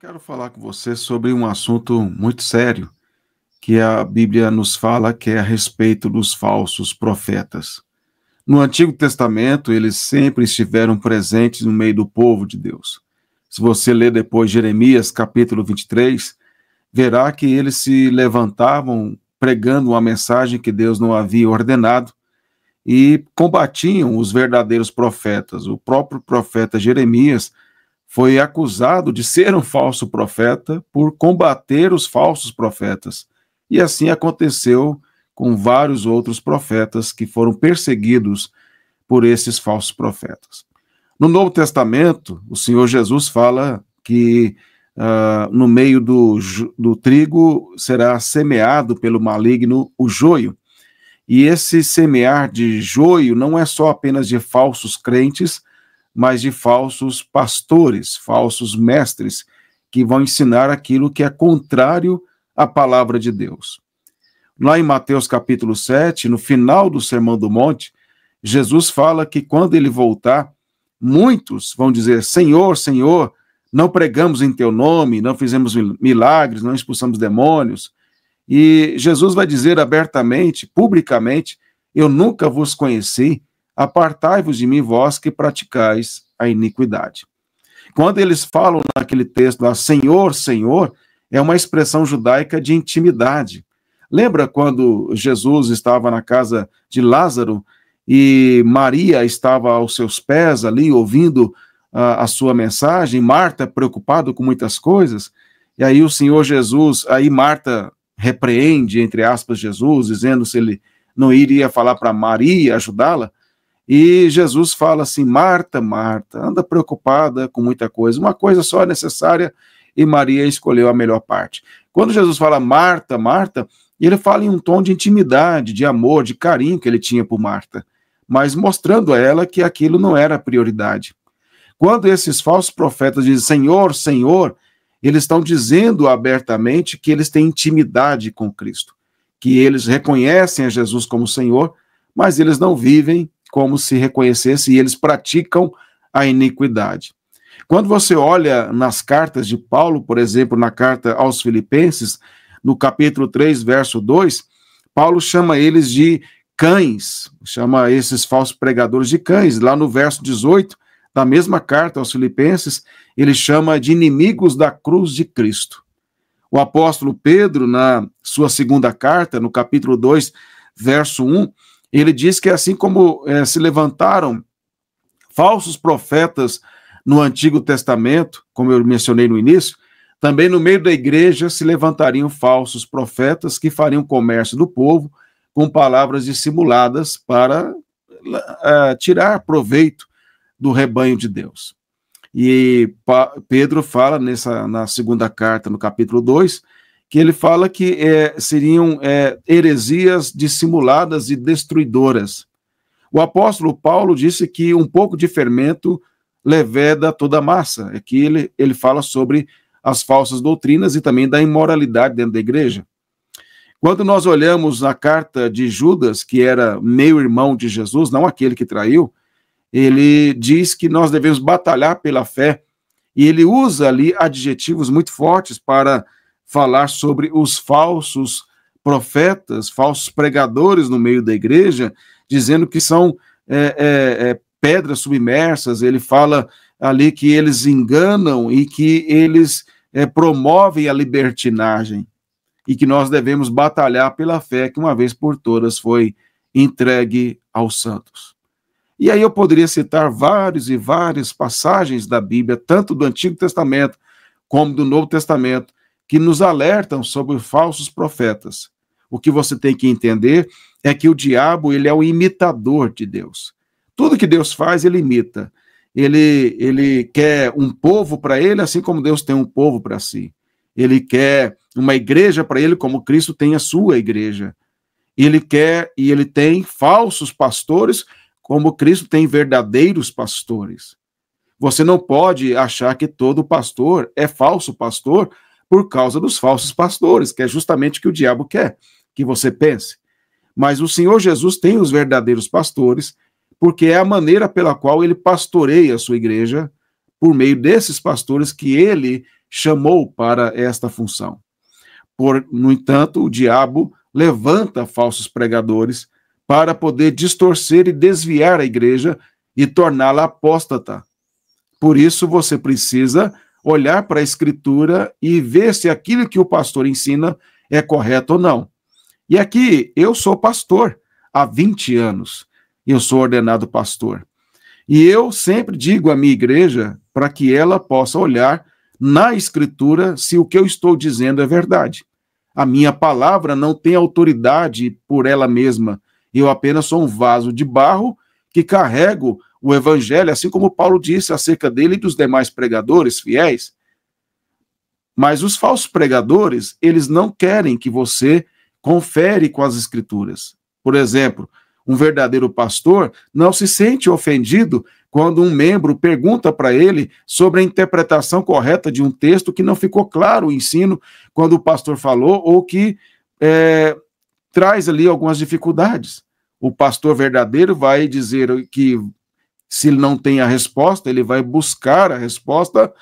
Quero falar com você sobre um assunto muito sério que a Bíblia nos fala, que é a respeito dos falsos profetas. No Antigo Testamento, eles sempre estiveram presentes no meio do povo de Deus. Se você ler depois Jeremias, capítulo 23, verá que eles se levantavam pregando uma mensagem que Deus não havia ordenado e combatiam os verdadeiros profetas. O próprio profeta Jeremias foi acusado de ser um falso profeta por combater os falsos profetas. E assim aconteceu com vários outros profetas que foram perseguidos por esses falsos profetas. No Novo Testamento, o Senhor Jesus fala que no meio do trigo será semeado pelo maligno o joio. E esse semear de joio não é só apenas de falsos crentes, mas de falsos pastores, falsos mestres, que vão ensinar aquilo que é contrário à palavra de Deus. Lá em Mateus capítulo 7, no final do Sermão do Monte, Jesus fala que quando ele voltar, muitos vão dizer: Senhor, Senhor, não pregamos em teu nome, não fizemos milagres, não expulsamos demônios. E Jesus vai dizer abertamente, publicamente: eu nunca vos conheci, apartai-vos de mim, vós que praticais a iniquidade. Quando eles falam naquele texto lá, Senhor, Senhor, é uma expressão judaica de intimidade. Lembra quando Jesus estava na casa de Lázaro e Maria estava aos seus pés ali, ouvindo a sua mensagem, Marta preocupada com muitas coisas, e aí o Senhor Jesus, aí Marta repreende, entre aspas, Jesus, dizendo se ele não iria falar para Maria, ajudá-la, e Jesus fala assim: Marta, Marta, anda preocupada com muita coisa, uma coisa só é necessária, e Maria escolheu a melhor parte. Quando Jesus fala Marta, Marta, ele fala em um tom de intimidade, de amor, de carinho que ele tinha por Marta, mas mostrando a ela que aquilo não era a prioridade. Quando esses falsos profetas dizem Senhor, Senhor, eles estão dizendo abertamente que eles têm intimidade com Cristo, que eles reconhecem a Jesus como Senhor, mas eles não vivem como se reconhecesse, e eles praticam a iniquidade. Quando você olha nas cartas de Paulo, por exemplo, na carta aos Filipenses, no capítulo 3, verso 2, Paulo chama eles de cães, chama esses falsos pregadores de cães. Lá no verso 18, da mesma carta aos Filipenses, ele chama de inimigos da cruz de Cristo. O apóstolo Pedro, na sua segunda carta, no capítulo 2, verso 1, ele diz que assim como se levantaram falsos profetas no Antigo Testamento, como eu mencionei no início, também no meio da igreja se levantariam falsos profetas que fariam comércio do povo com palavras dissimuladas para tirar proveito do rebanho de Deus. E Pedro fala na segunda carta, no capítulo 2, que ele fala que seriam heresias dissimuladas e destruidoras. O apóstolo Paulo disse que um pouco de fermento leveda toda a massa. Aqui ele fala sobre as falsas doutrinas e também da imoralidade dentro da igreja. Quando nós olhamos na carta de Judas, que era meio-irmão de Jesus, não aquele que traiu, ele diz que nós devemos batalhar pela fé, e ele usa ali adjetivos muito fortes para falar sobre os falsos profetas, falsos pregadores no meio da igreja, dizendo que são pedras submersas. Ele fala ali que eles enganam e que eles promovem a libertinagem, e que nós devemos batalhar pela fé que uma vez por todas foi entregue aos santos. E aí eu poderia citar várias e várias passagens da Bíblia, tanto do Antigo Testamento como do Novo Testamento, que nos alertam sobre os falsos profetas. O que você tem que entender é que o diabo, ele é o imitador de Deus. Tudo que Deus faz, ele imita. Ele quer um povo para ele, assim como Deus tem um povo para si. Ele quer uma igreja para ele, como Cristo tem a sua igreja. Ele quer e ele tem falsos pastores, como Cristo tem verdadeiros pastores. Você não pode achar que todo pastor é falso pastor por causa dos falsos pastores, que é justamente o que o diabo quer que você pense. Mas o Senhor Jesus tem os verdadeiros pastores, porque é a maneira pela qual ele pastoreia a sua igreja, por meio desses pastores que ele chamou para esta função. No entanto, o diabo levanta falsos pregadores para poder distorcer e desviar a igreja e torná-la apóstata. Por isso, você precisa olhar para a Escritura e ver se aquilo que o pastor ensina é correto ou não. E aqui, eu sou pastor há 20 anos, eu sou ordenado pastor. E eu sempre digo à minha igreja para que ela possa olhar na Escritura se o que eu estou dizendo é verdade. A minha palavra não tem autoridade por ela mesma. Eu apenas sou um vaso de barro que carrego o evangelho, assim como Paulo disse acerca dele e dos demais pregadores fiéis. Mas os falsos pregadores, eles não querem que você confere com as Escrituras. Por exemplo, um verdadeiro pastor não se sente ofendido quando um membro pergunta para ele sobre a interpretação correta de um texto que não ficou claro o ensino quando o pastor falou, ou que traz ali algumas dificuldades. O pastor verdadeiro vai dizer que, se ele não tem a resposta, ele vai buscar a resposta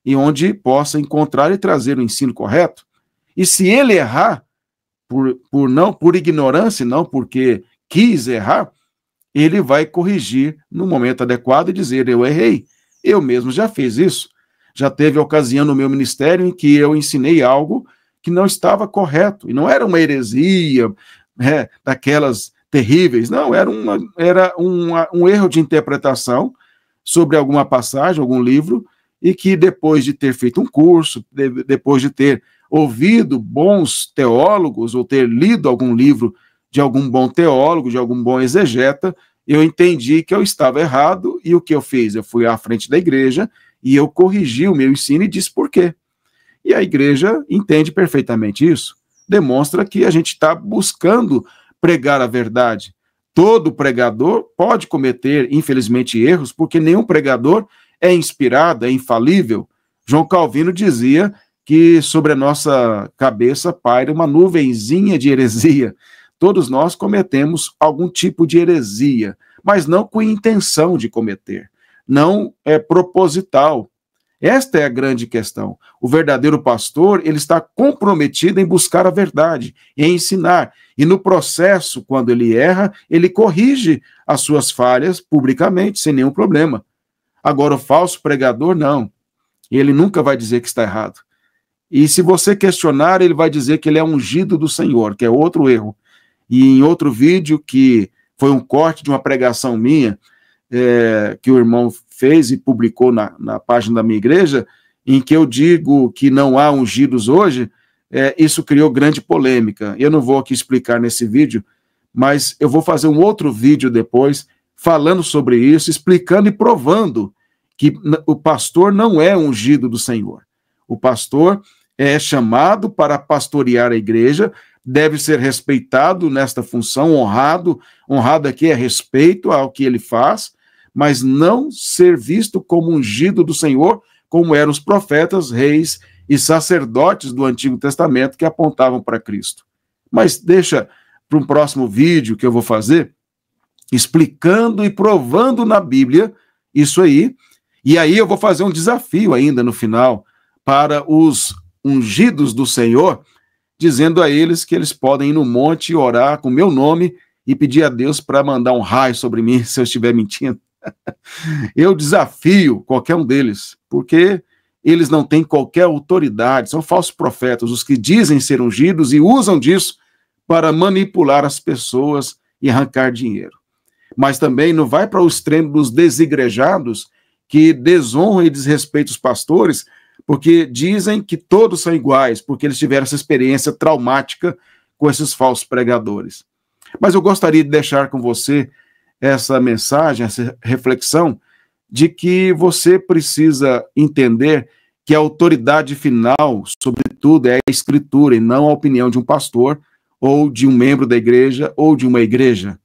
e onde possa encontrar e trazer o ensino correto. E se ele errar, por ignorância, não porque quis errar, ele vai corrigir no momento adequado e dizer: eu errei, eu mesmo já fiz isso. Já teve ocasião no meu ministério em que eu ensinei algo que não estava correto, e não era uma heresia, daquelas terríveis, não, era um erro de interpretação sobre alguma passagem, algum livro, e que depois de ter feito um curso, depois de ter ouvido bons teólogos, ou ter lido algum livro de algum bom teólogo, de algum bom exegeta, eu entendi que eu estava errado, e o que eu fiz? Eu fui à frente da igreja, e eu corrigi o meu ensino e disse por quê. E a igreja entende perfeitamente isso. Demonstra que a gente está buscando pregar a verdade. Todo pregador pode cometer, infelizmente, erros, porque nenhum pregador é inspirado, é infalível. João Calvino dizia que sobre a nossa cabeça paira uma nuvenzinha de heresia. Todos nós cometemos algum tipo de heresia, mas não com intenção de cometer. Não é proposital. Esta é a grande questão. O verdadeiro pastor, ele está comprometido em buscar a verdade, em ensinar. E no processo, quando ele erra, ele corrige as suas falhas publicamente, sem nenhum problema. Agora, o falso pregador, não. Ele nunca vai dizer que está errado. E se você questionar, ele vai dizer que ele é ungido do Senhor, que é outro erro. E em outro vídeo, que foi um corte de uma pregação minha, que o irmão fez e publicou na página da minha igreja, em que eu digo que não há ungidos hoje, isso criou grande polêmica. Eu não vou aqui explicar nesse vídeo, mas eu vou fazer um outro vídeo depois, falando sobre isso, explicando e provando que o pastor não é ungido do Senhor. O pastor é chamado para pastorear a igreja, deve ser respeitado nesta função, honrado aqui é respeito ao que ele faz, mas não ser visto como ungido do Senhor, como eram os profetas, reis e sacerdotes do Antigo Testamento que apontavam para Cristo. Mas deixa para um próximo vídeo que eu vou fazer, explicando e provando na Bíblia isso aí, e aí eu vou fazer um desafio ainda no final para os ungidos do Senhor, dizendo a eles que eles podem ir no monte e orar com o meu nome e pedir a Deus para mandar um raio sobre mim se eu estiver mentindo. Eu desafio qualquer um deles, porque eles não têm qualquer autoridade, são falsos profetas, os que dizem ser ungidos e usam disso para manipular as pessoas e arrancar dinheiro. Mas também não vai para o extremo dos desigrejados, que desonram e desrespeitam os pastores, porque dizem que todos são iguais, porque eles tiveram essa experiência traumática com esses falsos pregadores. Mas eu gostaria de deixar com você essa mensagem, essa reflexão, de que você precisa entender que a autoridade final, sobretudo, é a Escritura, e não a opinião de um pastor, ou de um membro da igreja, ou de uma igreja,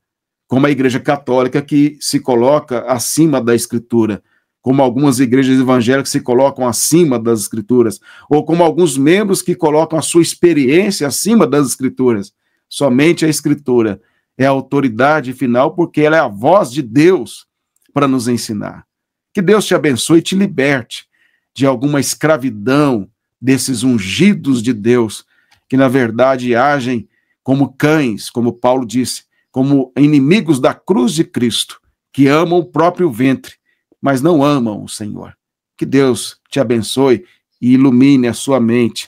como a igreja católica que se coloca acima da Escritura, como algumas igrejas evangélicas se colocam acima das Escrituras, ou como alguns membros que colocam a sua experiência acima das Escrituras. Somente a Escritura é a autoridade final, porque ela é a voz de Deus para nos ensinar. Que Deus te abençoe e te liberte de alguma escravidão desses ungidos de Deus, que na verdade agem como cães, como Paulo disse, como inimigos da cruz de Cristo, que amam o próprio ventre, mas não amam o Senhor. Que Deus te abençoe e ilumine a sua mente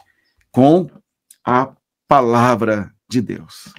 com a palavra de Deus.